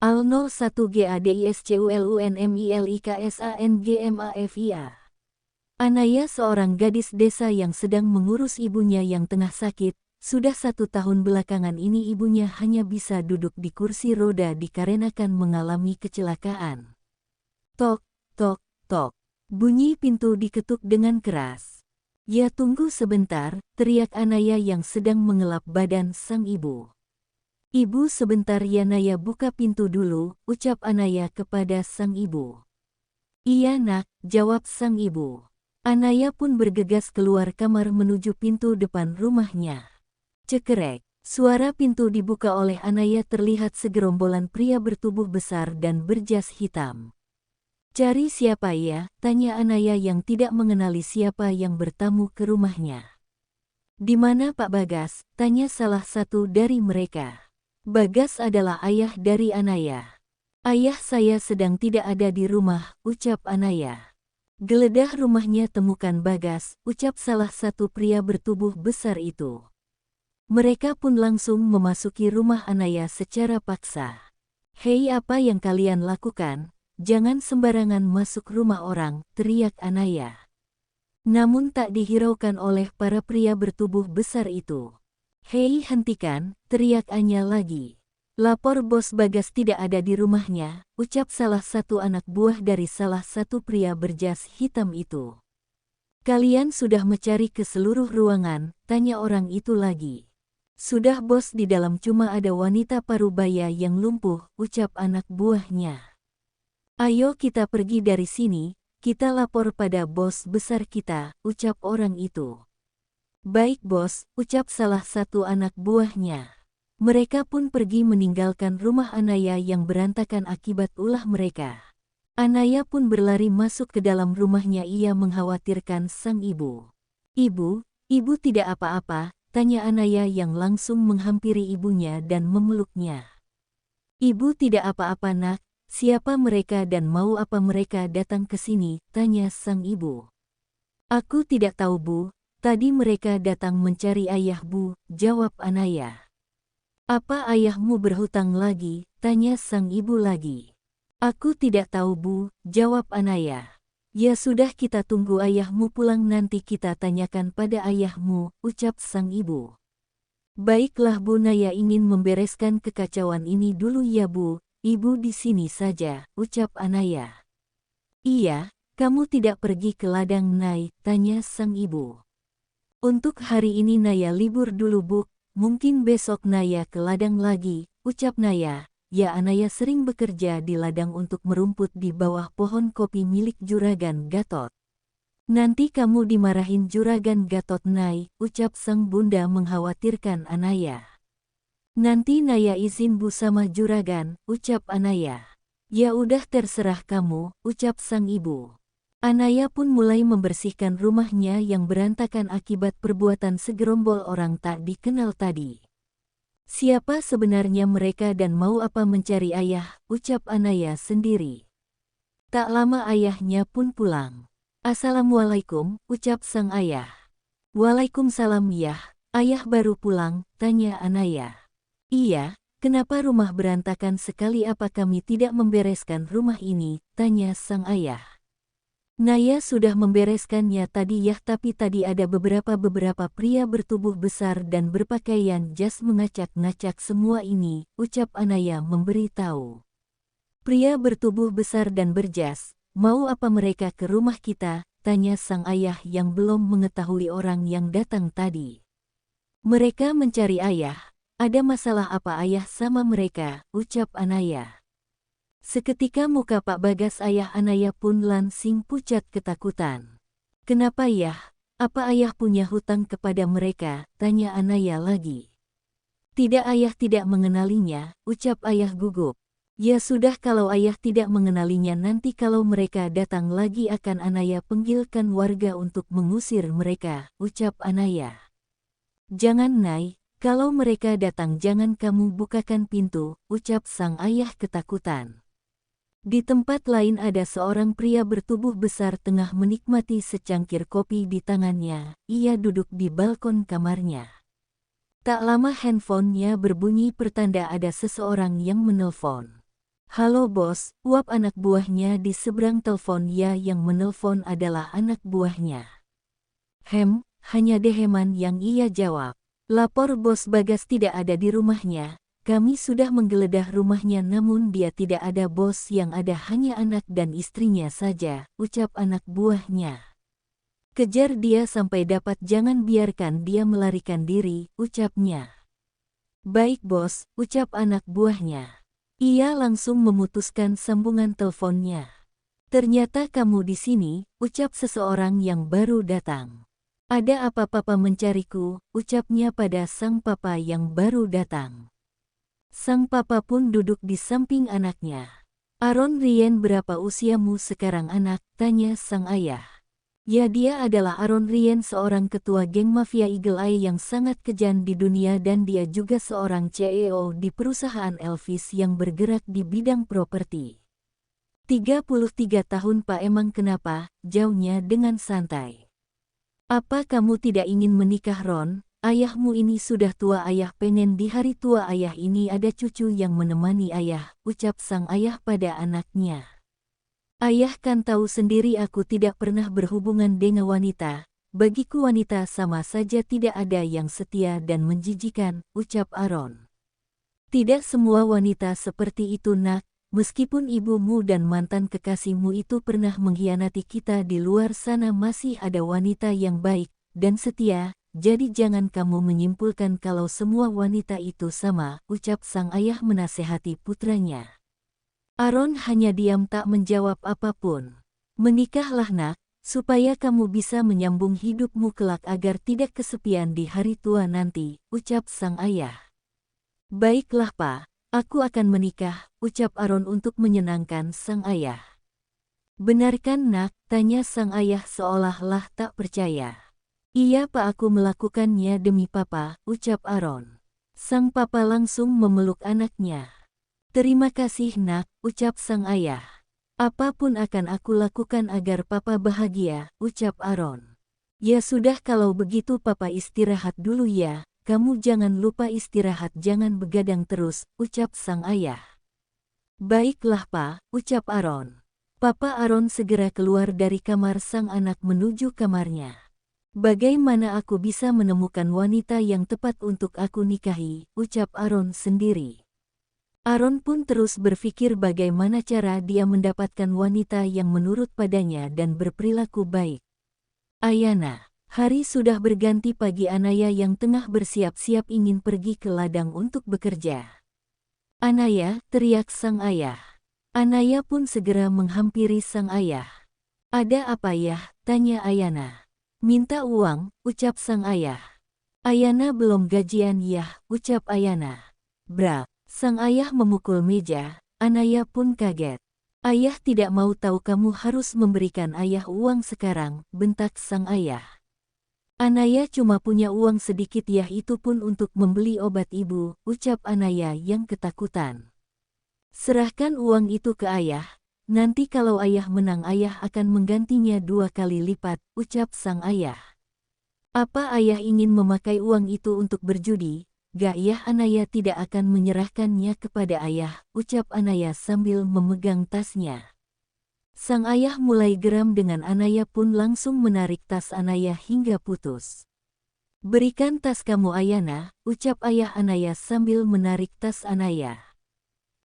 Al 01 GADISCULUNMILIKSANGMAFIA. Anaya seorang gadis desa yang sedang mengurus ibunya yang tengah sakit. Sudah 1 tahun belakangan ini ibunya hanya bisa duduk di kursi roda dikarenakan mengalami kecelakaan. Tok, tok, tok. Bunyi pintu diketuk dengan keras. Ya tunggu sebentar, teriak Anaya yang sedang mengelap badan sang ibu. Ibu sebentar ya Naya, buka pintu dulu, ucap Anaya kepada sang ibu. Iya nak, jawab sang ibu. Anaya pun bergegas keluar kamar menuju pintu depan rumahnya. Cekerek, suara pintu dibuka oleh Anaya, terlihat segerombolan pria bertubuh besar dan berjas hitam. Cari siapa ya? Tanya Anaya yang tidak mengenali siapa yang bertamu ke rumahnya. Di mana Pak Bagas? Tanya salah satu dari mereka. Bagas adalah ayah dari Anaya. Ayah saya sedang tidak ada di rumah, ucap Anaya. Geledah rumahnya temukan Bagas, ucap salah satu pria bertubuh besar itu. Mereka pun langsung memasuki rumah Anaya secara paksa. Hei, apa yang kalian lakukan? Jangan sembarangan masuk rumah orang, teriak Anaya. Namun tak dihiraukan oleh para pria bertubuh besar itu. Hei, hentikan, teriak Anya lagi. Lapor bos Bagas tidak ada di rumahnya, ucap salah satu anak buah dari salah satu pria berjas hitam itu. Kalian sudah mencari ke seluruh ruangan, tanya orang itu lagi. Sudah bos, di dalam cuma ada wanita parubaya yang lumpuh, ucap anak buahnya. Ayo kita pergi dari sini, kita lapor pada bos besar kita, ucap orang itu. Baik bos, ucap salah satu anak buahnya. Mereka pun pergi meninggalkan rumah Anaya yang berantakan akibat ulah mereka. Anaya pun berlari masuk ke dalam rumahnya, ia mengkhawatirkan sang ibu. Ibu tidak apa-apa, tanya Anaya yang langsung menghampiri ibunya dan memeluknya. Ibu tidak apa-apa nak, siapa mereka dan mau apa mereka datang ke sini, tanya sang ibu. Aku tidak tahu bu. Tadi mereka datang mencari ayah bu, jawab Anaya. Apa ayahmu berhutang lagi? Tanya sang ibu lagi. Aku tidak tahu bu, jawab Anaya. Ya sudah, kita tunggu ayahmu pulang nanti kita tanyakan pada ayahmu, ucap sang ibu. Baiklah bu, Naya ingin membereskan kekacauan ini dulu ya bu, ibu di sini saja, ucap Anaya. Iya, kamu tidak pergi ke ladang Nay, tanya sang ibu. Untuk hari ini Naya libur dulu bu, mungkin besok Naya ke ladang lagi, ucap Naya. Ya Anaya sering bekerja di ladang untuk merumput di bawah pohon kopi milik Juragan Gatot. Nanti kamu dimarahin Juragan Gatot Nay, ucap sang bunda mengkhawatirkan Anaya. Nanti Naya izin bu sama Juragan, ucap Anaya. Ya udah terserah kamu, ucap sang ibu. Anaya pun mulai membersihkan rumahnya yang berantakan akibat perbuatan segerombol orang tak dikenal tadi. Siapa sebenarnya mereka dan mau apa mencari ayah, ucap Anaya sendiri. Tak lama ayahnya pun pulang. Assalamualaikum, ucap sang ayah. Waalaikumsalam ya, ayah baru pulang, tanya Anaya. Iya, kenapa rumah berantakan sekali, apa kami tidak membereskan rumah ini, tanya sang ayah. Naya sudah membereskannya tadi ya, tapi tadi ada beberapa pria bertubuh besar dan berpakaian jas mengacak-ngacak semua ini, ucap Anaya memberitahu. Pria bertubuh besar dan berjas, mau apa mereka ke rumah kita, tanya sang ayah yang belum mengetahui orang yang datang tadi. Mereka mencari ayah, ada masalah apa ayah sama mereka, ucap Anaya. Seketika muka Pak Bagas ayah Anaya pun langsing pucat ketakutan. Kenapa ya? Apa ayah punya hutang kepada mereka? Tanya Anaya lagi. Tidak, ayah tidak mengenalinya, ucap ayah gugup. Ya sudah, kalau ayah tidak mengenalinya nanti kalau mereka datang lagi akan Anaya panggilkan warga untuk mengusir mereka, ucap Anaya. Jangan Nay, kalau mereka datang jangan kamu bukakan pintu, ucap sang ayah ketakutan. Di tempat lain ada seorang pria bertubuh besar tengah menikmati secangkir kopi di tangannya. Ia duduk di balkon kamarnya. Tak lama handphonenya berbunyi pertanda ada seseorang yang menelpon. Halo bos, uap anak buahnya di seberang telepon. Ya, yang menelpon adalah anak buahnya. Hanya Deheman yang ia jawab. Lapor bos, Bagas tidak ada di rumahnya. Kami sudah menggeledah rumahnya namun dia tidak ada bos, yang ada hanya anak dan istrinya saja, ucap anak buahnya. Kejar dia sampai dapat, jangan biarkan dia melarikan diri, ucapnya. Baik bos, ucap anak buahnya. Ia langsung memutuskan sambungan teleponnya. Ternyata kamu di sini, ucap seseorang yang baru datang. Ada apa papa mencariku, ucapnya pada sang papa yang baru datang. Sang papa pun duduk di samping anaknya. Aaron Ryan, berapa usiamu sekarang anak, tanya sang ayah. Ya, dia adalah Aaron Ryan, seorang ketua geng mafia Eagle Eye yang sangat kejam di dunia, dan dia juga seorang CEO di perusahaan Elvis yang bergerak di bidang properti. 33 tahun pak. Emang kenapa? Jawabnya dengan santai. Apa kamu tidak ingin menikah Ron? Ayahmu ini sudah tua, ayah pengen di hari tua ayah ini ada cucu yang menemani ayah, ucap sang ayah pada anaknya. Ayah kan tahu sendiri aku tidak pernah berhubungan dengan wanita, bagiku wanita sama saja tidak ada yang setia dan menjijikan, ucap Aaron. Tidak semua wanita seperti itu nak, meskipun ibumu dan mantan kekasihmu itu pernah mengkhianati kita, di luar sana masih ada wanita yang baik dan setia, jadi jangan kamu menyimpulkan kalau semua wanita itu sama, ucap sang ayah menasehati putranya. Aaron hanya diam tak menjawab apapun. Menikahlah nak, supaya kamu bisa menyambung hidupmu kelak agar tidak kesepian di hari tua nanti, ucap sang ayah. Baiklah pak, aku akan menikah, ucap Aaron untuk menyenangkan sang ayah. Benarkan nak, tanya sang ayah seolah-olah tak percaya. Iya pak, aku melakukannya demi papa, ucap Aaron. Sang papa langsung memeluk anaknya. Terima kasih nak, ucap sang ayah. Apapun akan aku lakukan agar papa bahagia, ucap Aaron. Ya sudah kalau begitu papa istirahat dulu ya, kamu jangan lupa istirahat, jangan begadang terus, ucap sang ayah. Baiklah pak, ucap Aaron. Papa Aaron segera keluar dari kamar sang anak menuju kamarnya. Bagaimana aku bisa menemukan wanita yang tepat untuk aku nikahi, ucap Aaron sendiri. Aaron pun terus berpikir bagaimana cara dia mendapatkan wanita yang menurut padanya dan berperilaku baik. Ayana, hari sudah berganti pagi. Anaya yang tengah bersiap-siap ingin pergi ke ladang untuk bekerja. Anaya, teriak sang ayah. Anaya pun segera menghampiri sang ayah. Ada apa ya? Tanya Ayana. Minta uang, ucap sang ayah. Ayana belum gajian ya, ucap Ayana. Bra. Sang ayah memukul meja, Anaya pun kaget. Ayah tidak mau tahu, kamu harus memberikan ayah uang sekarang, bentak sang ayah. Anaya cuma punya uang sedikit ya, itu pun untuk membeli obat ibu, ucap Anaya yang ketakutan. Serahkan uang itu ke ayah, nanti kalau ayah menang ayah akan menggantinya 2 kali lipat, ucap sang ayah. Apa ayah ingin memakai uang itu untuk berjudi? Gak ya, Anaya tidak akan menyerahkannya kepada ayah, ucap Anaya sambil memegang tasnya. Sang ayah mulai geram dengan Anaya pun langsung menarik tas Anaya hingga putus. Berikan tas kamu Ayana, ucap ayah Anaya sambil menarik tas Anaya.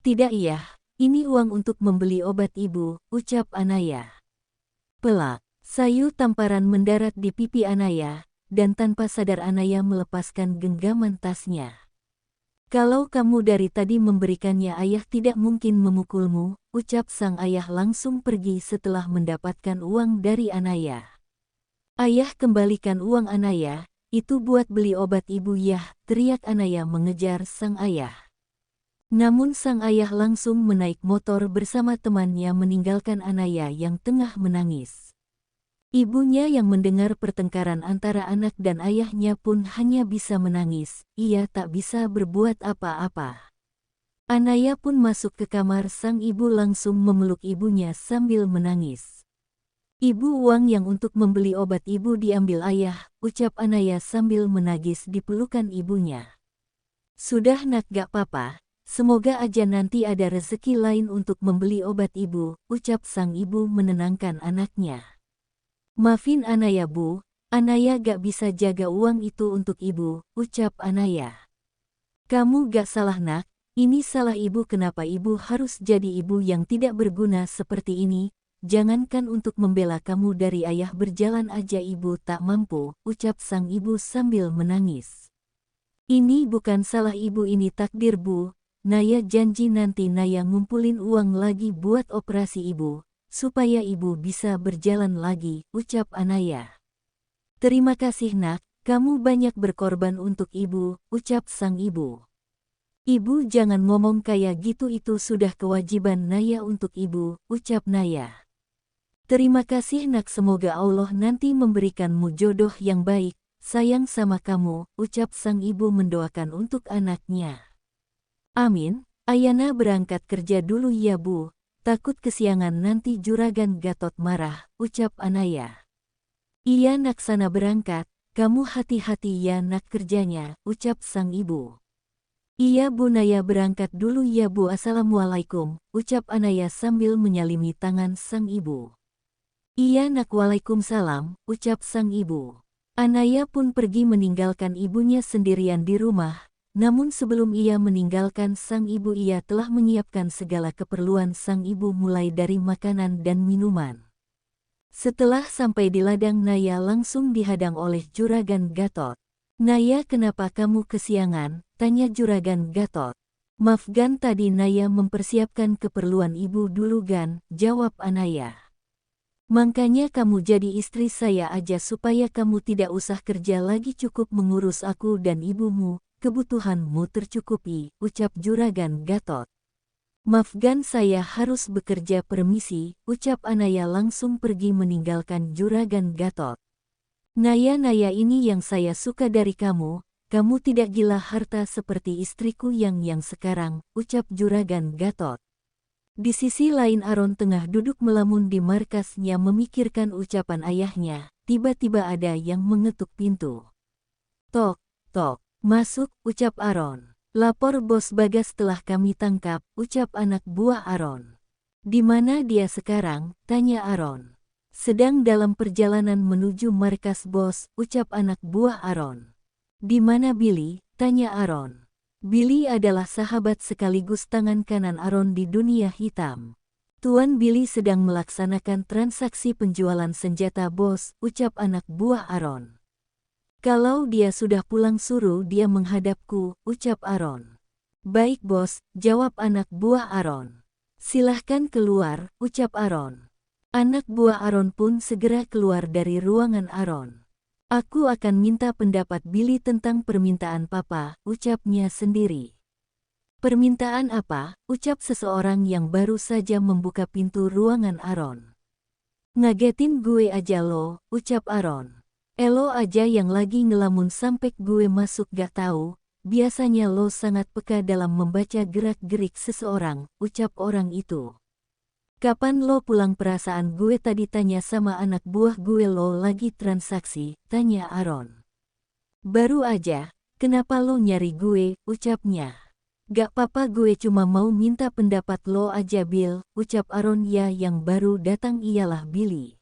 Tidak iya, ini uang untuk membeli obat ibu, ucap Anaya. Pelak, sayu tamparan mendarat di pipi Anaya, dan tanpa sadar Anaya melepaskan genggaman tasnya. Kalau kamu dari tadi memberikannya ayah tidak mungkin memukulmu, ucap sang ayah langsung pergi setelah mendapatkan uang dari Anaya. Ayah, kembalikan uang Anaya, itu buat beli obat ibu ya, teriak Anaya mengejar sang ayah. Namun sang ayah langsung menaik motor bersama temannya meninggalkan Anaya yang tengah menangis. Ibunya yang mendengar pertengkaran antara anak dan ayahnya pun hanya bisa menangis, ia tak bisa berbuat apa-apa. Anaya pun masuk ke kamar sang ibu langsung memeluk ibunya sambil menangis. Ibu, uang yang untuk membeli obat ibu diambil ayah, ucap Anaya sambil menangis di pelukan ibunya. Sudah nak, gak apa-apa, Semoga aja nanti ada rezeki lain untuk membeli obat ibu, ucap sang ibu menenangkan anaknya. Maafin Anaya bu, Anaya gak bisa jaga uang itu untuk ibu, ucap Anaya. Kamu gak salah nak, ini salah ibu. Kenapa ibu harus jadi ibu yang tidak berguna seperti ini? Jangankan untuk membela kamu dari ayah, berjalan aja ibu tak mampu, ucap sang ibu sambil menangis. Ini bukan salah ibu, ini takdir bu. Naya janji nanti Naya ngumpulin uang lagi buat operasi ibu, supaya ibu bisa berjalan lagi, ucap Anaya. Terima kasih nak, kamu banyak berkorban untuk ibu, ucap sang ibu. Ibu jangan ngomong kayak gitu, itu sudah kewajiban Naya untuk ibu, ucap Naya. Terima kasih nak, semoga Allah nanti memberikanmu jodoh yang baik, sayang sama kamu, ucap sang ibu mendoakan untuk anaknya. Amin, Ayana berangkat kerja dulu ya bu, takut kesiangan nanti Juragan Gatot marah, ucap Anaya. Iya nak, sana berangkat, kamu hati-hati ya nak kerjanya, ucap sang ibu. Iya bu, Naya berangkat dulu ya bu, assalamualaikum, ucap Anaya sambil menyalimi tangan sang ibu. Iya nak, waalaikumsalam, ucap sang ibu. Anaya pun pergi meninggalkan ibunya sendirian di rumah. Namun sebelum ia meninggalkan sang ibu, ia telah menyiapkan segala keperluan sang ibu mulai dari makanan dan minuman. Setelah sampai di ladang, Naya langsung dihadang oleh Juragan Gatot. Naya, kenapa kamu kesiangan? Tanya Juragan Gatot. Maaf Gan, tadi Naya mempersiapkan keperluan ibu dulu Gan, jawab Anaya. Makanya kamu jadi istri saya aja supaya kamu tidak usah kerja lagi, cukup mengurus aku dan ibumu. Kebutuhanmu tercukupi, ucap Juragan Gatot. Maaf Gan, saya harus bekerja, permisi, ucap Anaya langsung pergi meninggalkan Juragan Gatot. Naya, ini yang saya suka dari kamu tidak gila harta seperti istriku yang sekarang, ucap Juragan Gatot. Di sisi lain Aron tengah duduk melamun di markasnya memikirkan ucapan ayahnya, tiba-tiba ada yang mengetuk pintu. Tok, tok. Masuk, ucap Aron. Lapor bos Bagas telah kami tangkap, ucap anak buah Aron. Di mana dia sekarang? Tanya Aron. Sedang dalam perjalanan menuju markas bos, ucap anak buah Aron. Di mana Billy? Tanya Aron. Billy adalah sahabat sekaligus tangan kanan Aron di dunia hitam. Tuan Billy sedang melaksanakan transaksi penjualan senjata bos, ucap anak buah Aron. Kalau dia sudah pulang suruh dia menghadapku, ucap Aron. Baik bos, jawab anak buah Aron. Silahkan keluar, ucap Aron. Anak buah Aron pun segera keluar dari ruangan Aron. Aku akan minta pendapat Billy tentang permintaan papa, ucapnya sendiri. Permintaan apa? Ucap seseorang yang baru saja membuka pintu ruangan Aron. Ngagetin gue aja lo, ucap Aron. Elo aja yang lagi ngelamun sampai gue masuk gak tahu. Biasanya lo sangat peka dalam membaca gerak-gerik seseorang, ucap orang itu. Kapan lo pulang? Perasaan gue tadi tanya sama anak buah gue lo lagi transaksi, tanya Aron. Baru aja, kenapa lo nyari gue, ucapnya. Gak apa-apa, gue cuma mau minta pendapat lo aja Bill, ucap Aron. Ya, yang baru datang ialah Billy.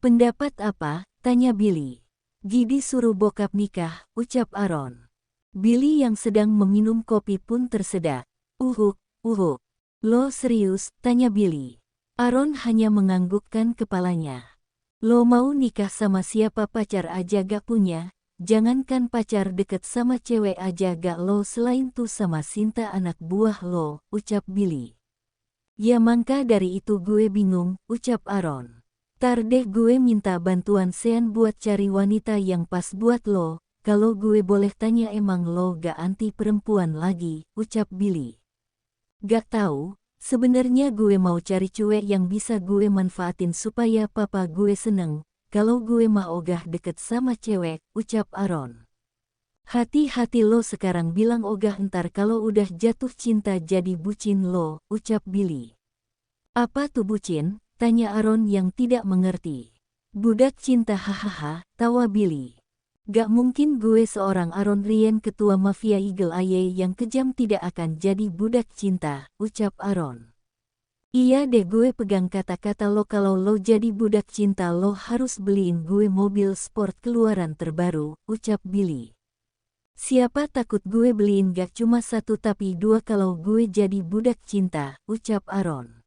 Pendapat apa? Tanya Billy. Gidi suruh bokap nikah, ucap Aron. Billy yang sedang meminum kopi pun tersedak. Uhuk. Lo serius? Tanya Billy. Aron hanya menganggukkan kepalanya. Lo mau nikah sama siapa? Pacar aja gak punya. Jangankan pacar, deket sama cewek aja gak lo, selain tuh sama Sinta anak buah lo, ucap Billy. Ya mangka dari itu gue bingung, ucap Aron. Tar deh gue minta bantuan Sean buat cari wanita yang pas buat lo, kalau gue boleh tanya emang lo gak anti perempuan lagi, ucap Billy. Gak tahu, sebenarnya gue mau cari cuek yang bisa gue manfaatin supaya papa gue seneng, kalau gue mah ogah deket sama cewek, ucap Aron. Hati-hati lo sekarang bilang ogah, ntar kalau udah jatuh cinta jadi bucin lo, ucap Billy. Apa tuh bucin? Tanya Aron yang tidak mengerti. Budak cinta, hahaha, tawa Billy. Gak mungkin gue seorang Aaron Ryan ketua mafia Eagle Eye yang kejam tidak akan jadi budak cinta, ucap Aaron. Iya deh, gue pegang kata-kata lo, kalau lo jadi budak cinta lo harus beliin gue mobil sport keluaran terbaru, ucap Billy. Siapa takut gue beliin gak cuma satu tapi dua kalau gue jadi budak cinta, ucap Aaron.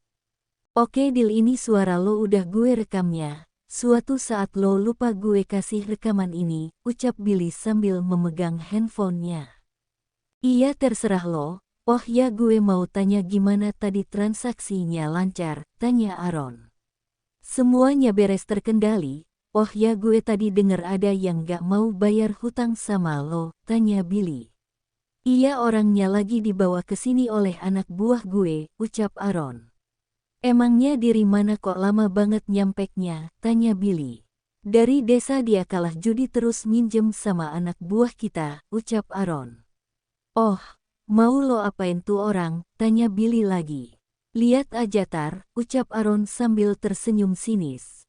Oke deal, ini suara lo udah gue rekamnya. Suatu saat lo lupa gue kasih rekaman ini, ucap Billy sambil memegang handphonenya. Iya terserah lo. Oh ya, gue mau tanya gimana tadi transaksinya? Lancar, tanya Aaron. Semuanya beres terkendali. Oh ya, gue tadi denger ada yang gak mau bayar hutang sama lo, tanya Billy. Iya, orangnya lagi dibawa ke sini oleh anak buah gue, ucap Aaron. Emangnya diri mana kok lama banget nyampeknya, tanya Billy. Dari desa dia kalah judi terus minjem sama anak buah kita, ucap Aaron. Oh, mau lo apain tuh orang, tanya Billy lagi. Lihat aja tar, ucap Aaron sambil tersenyum sinis.